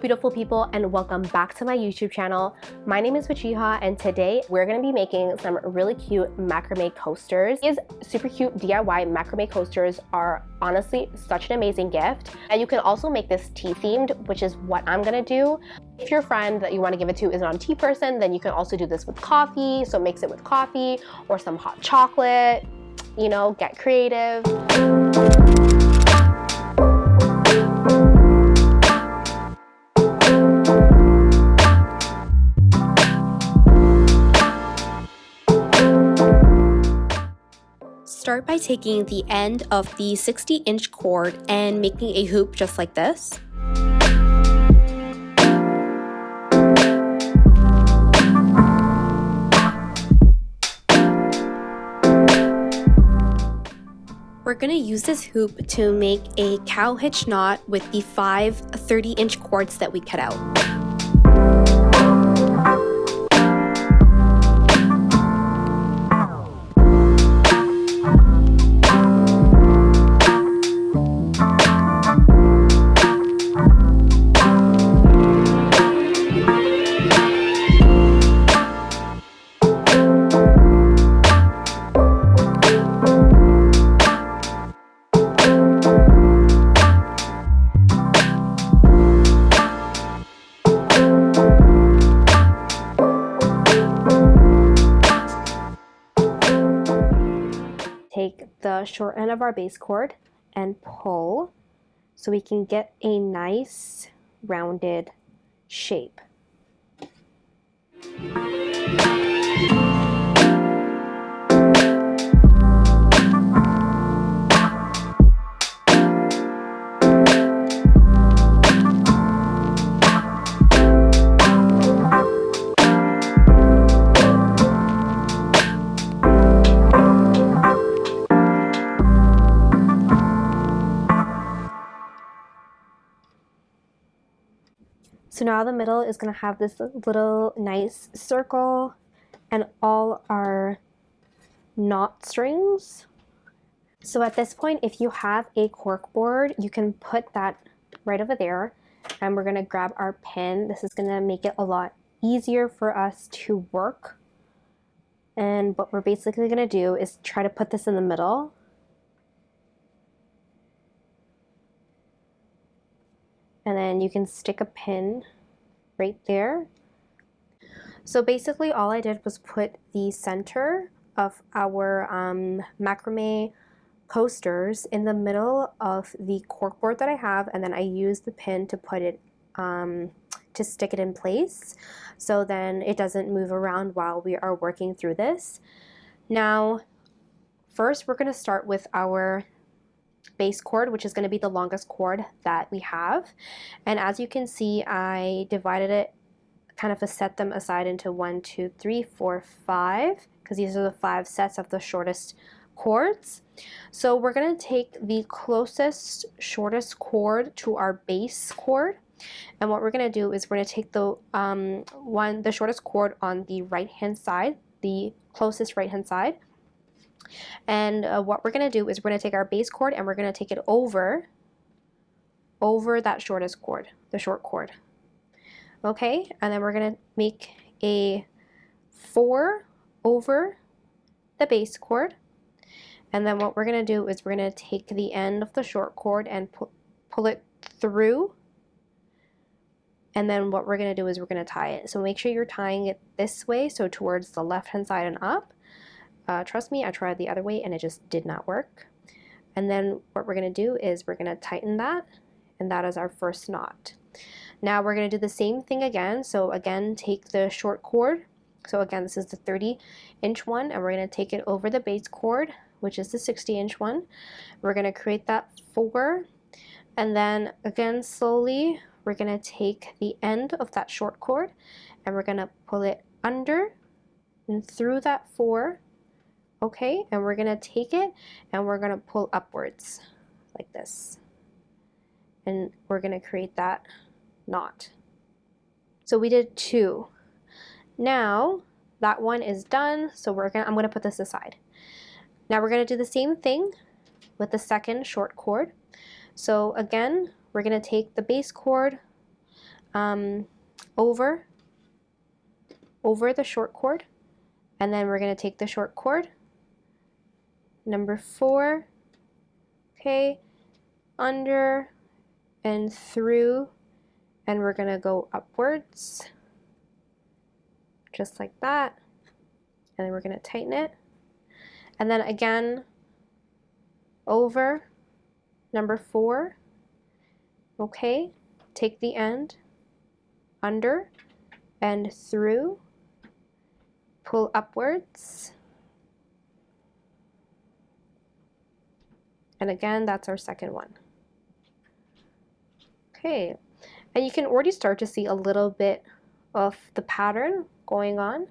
beautiful people, and welcome back to my YouTube channel. My name is Wachiha, and today we're going to be making some really cute macrame coasters. These super cute DIY macrame coasters are honestly such an amazing gift. And you can also make this tea themed, which is what I'm going to do. If your friend that you want to give it to is not a tea person, then you can also do this with coffee. So mix it with coffee or some hot chocolate, you know, get creative. Start by taking the end of the 60-inch cord and making a hoop just like this. We're going to use this hoop to make a cow hitch knot with the 5 30-inch cords that we cut out. Take the short end of our base cord and pull so we can get a nice rounded shape. So now the middle is going to have this little nice circle and all our knot strings. So at this point, if you have a cork board, you can put that right over there, and we're going to grab our pin. This is going to make it a lot easier for us to work. And what we're basically going to do is try to put this in the middle. And then you can stick a pin right there. So basically all I did was put the center of our macrame coasters in the middle of the cork board that I have, and then I used the pin to put it to stick it in place, so then it doesn't move around while we are working through this. Now first we're going to start with our base cord, which is going to be the longest cord that we have, and as you can see, I divided it, kind of set them aside into 1, 2, 3, 4, 5, because these are the 5 sets of the shortest cords. So we're going to take the closest shortest cord to our base cord, and what we're going to do is we're going to take the the shortest cord on the right hand side, the closest right hand side. And what we're going to do is we're going to take our base cord and we're going to take it over that shortest cord, the short cord. Okay, and then we're going to make a 4 over the base cord. And then what we're going to do is we're going to take the end of the short cord and pull it through. And then what we're going to do is we're going to tie it. So make sure you're tying it this way, so towards the left hand side and up. Trust me, I tried the other way and it just did not work. And then what we're going to do is we're going to tighten that, and that is our first knot. Now we're going to do the same thing again. So again, take the short cord. So again, this is the 30-inch one, and we're going to take it over the base cord, which is the 60-inch one. We're going to create that 4, and then again, slowly, we're going to take the end of that short cord and we're going to pull it under and through that 4. Okay, and we're going to take it and we're going to pull upwards like this, and we're going to create that knot. So we did 2. Now that one is done, so I'm going to put this aside. Now we're going to do the same thing with the second short cord. So again, we're going to take the base cord over the short cord, and then we're going to take the short cord, number 4, okay, under and through, and we're going to go upwards just like that, and then we're going to tighten it, and then again over number 4, okay, take the end, under and through, pull upwards, and again that's our second one. Okay, and you can already start to see a little bit of the pattern going on.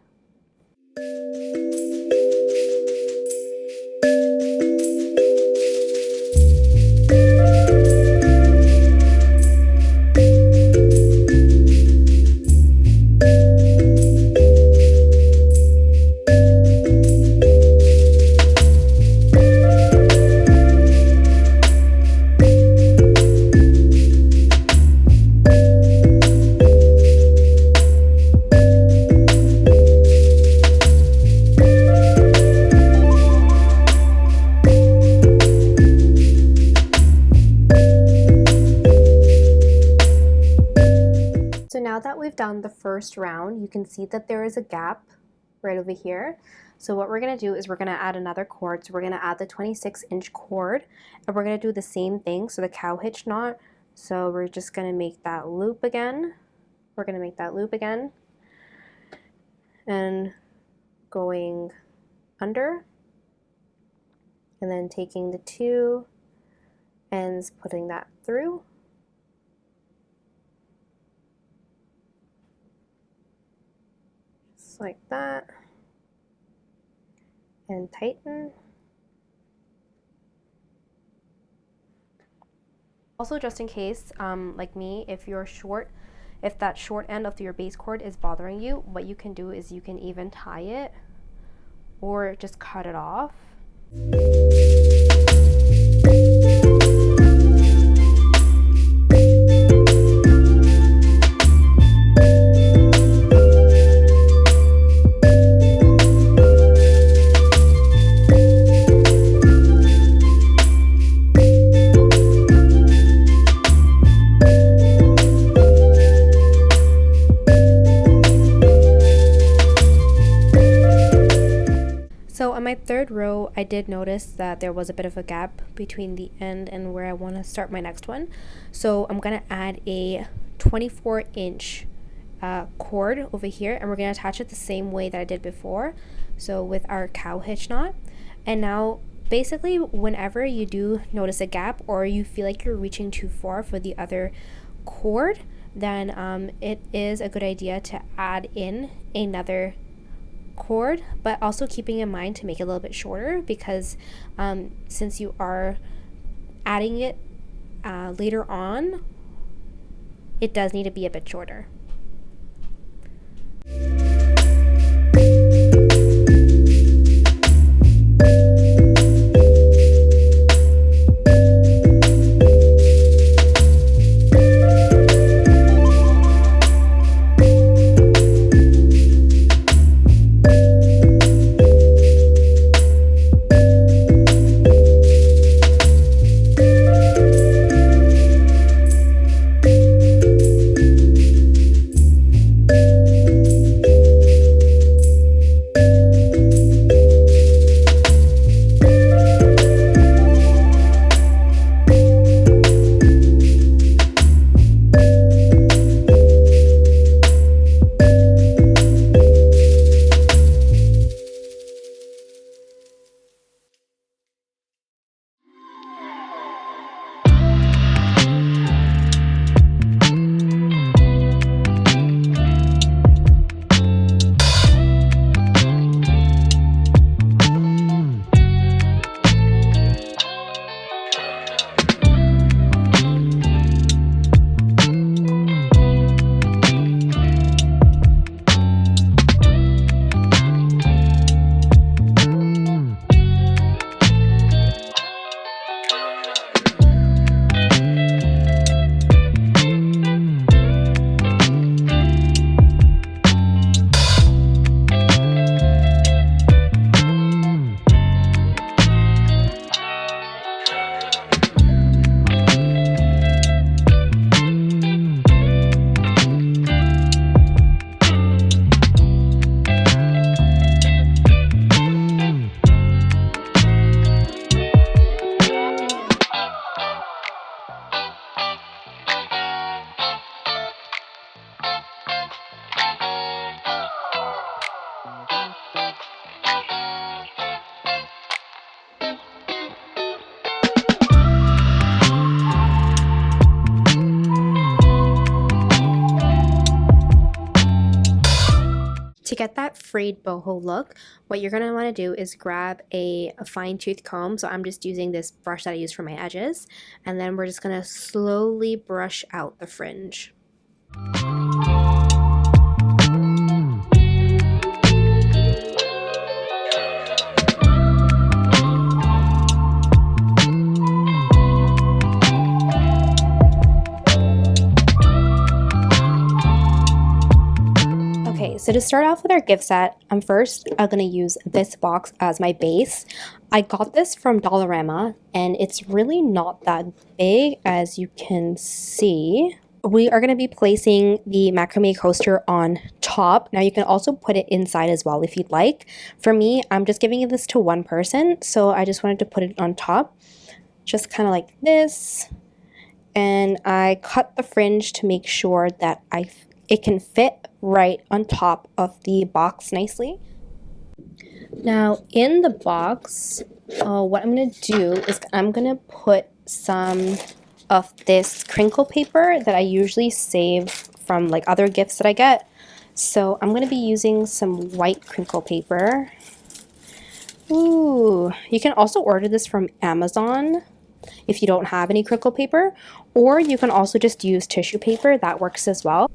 So now that we've done the first round, you can see that there is a gap right over here. So what we're going to do is we're going to add another cord. So we're going to add the 26-inch cord, and we're going to do the same thing, so the cow hitch knot. So we're just going to make that loop again. We're going to make that loop again, and going under, and then taking the 2 ends, putting that through. Like that, and tighten. Also, just in case, like me, if that short end of your base cord is bothering you, what you can do is you can even tie it or just cut it off. So on my third row, I did notice that there was a bit of a gap between the end and where I want to start my next one. So I'm going to add a 24-inch cord over here, and we're going to attach it the same way that I did before, so with our cow hitch knot. And now basically whenever you do notice a gap or you feel like you're reaching too far for the other cord, then it is a good idea to add in another cord, but also keeping in mind to make it a little bit shorter, because since you are adding it later on, it does need to be a bit shorter. get that frayed boho look, what you're going to want to do is grab a fine tooth comb. So I'm just using this brush that I use for my edges. And then we're just going to slowly brush out the fringe. Okay, so to start off with our gift set, I'm going to use this box as my base. I got this from Dollarama, and it's really not that big, as you can see. We are going to be placing the macrame coaster on top. Now you can also put it inside as well if you'd like. For me, I'm just giving this to one person, so I just wanted to put it on top, just kind of like this. And I cut the fringe to make sure that it can fit right on top of the box nicely. Now in the box, what I'm going to do is I'm going to put some of this crinkle paper that I usually save from like other gifts that I get. So I'm going to be using some white crinkle paper. Ooh, you can also order this from Amazon if you don't have any crinkle paper, or you can also just use tissue paper. That works as well.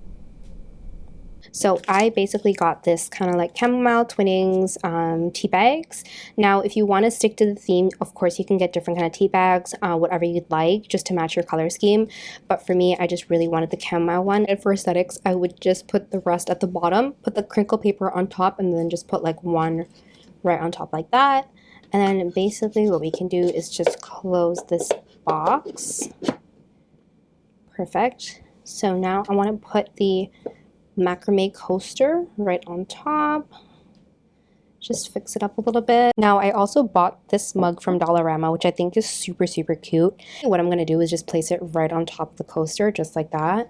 So I basically got this kind of like chamomile Twinings tea bags. Now, if you want to stick to the theme, of course, you can get different kind of tea bags, whatever you'd like, just to match your color scheme. But for me, I just really wanted the chamomile one. And for aesthetics, I would just put the rest at the bottom, put the crinkle paper on top, and then just put like one right on top like that. And then basically what we can do is just close this box. Perfect. So now I want to put the macrame coaster right on top. Just fix it up a little bit. Now I also bought this mug from Dollarama, which I think is super cute. What I'm going to do is just place it right on top of the coaster, just like that.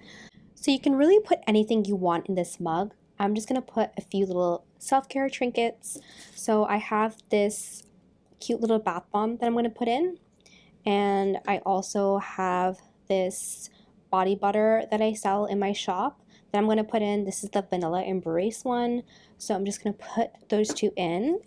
So you can really put anything you want in this mug. I'm just going to put a few little self-care trinkets. So I have this cute little bath bomb that I'm going to put in, and I also have this body butter that I sell in my shop that I'm going to put in. This is the vanilla embrace one, so I'm just going to put those two in.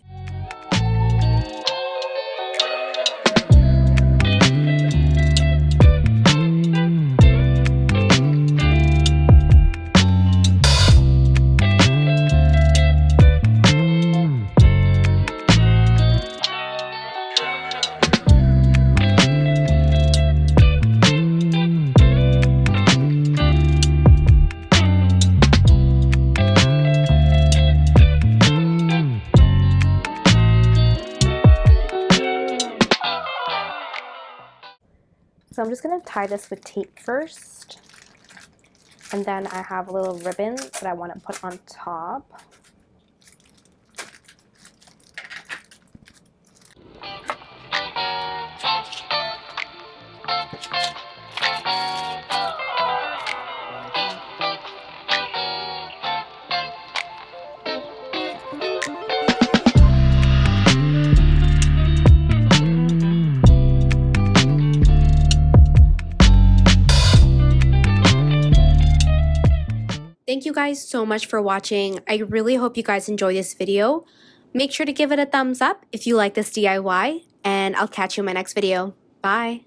So I'm just going to tie this with tape first, and then I have a little ribbon that I want to put on top. Thank you guys so much for watching. I really hope you guys enjoy this video. Make sure to give it a thumbs up if you like this DIY, and I'll catch you in my next video. Bye!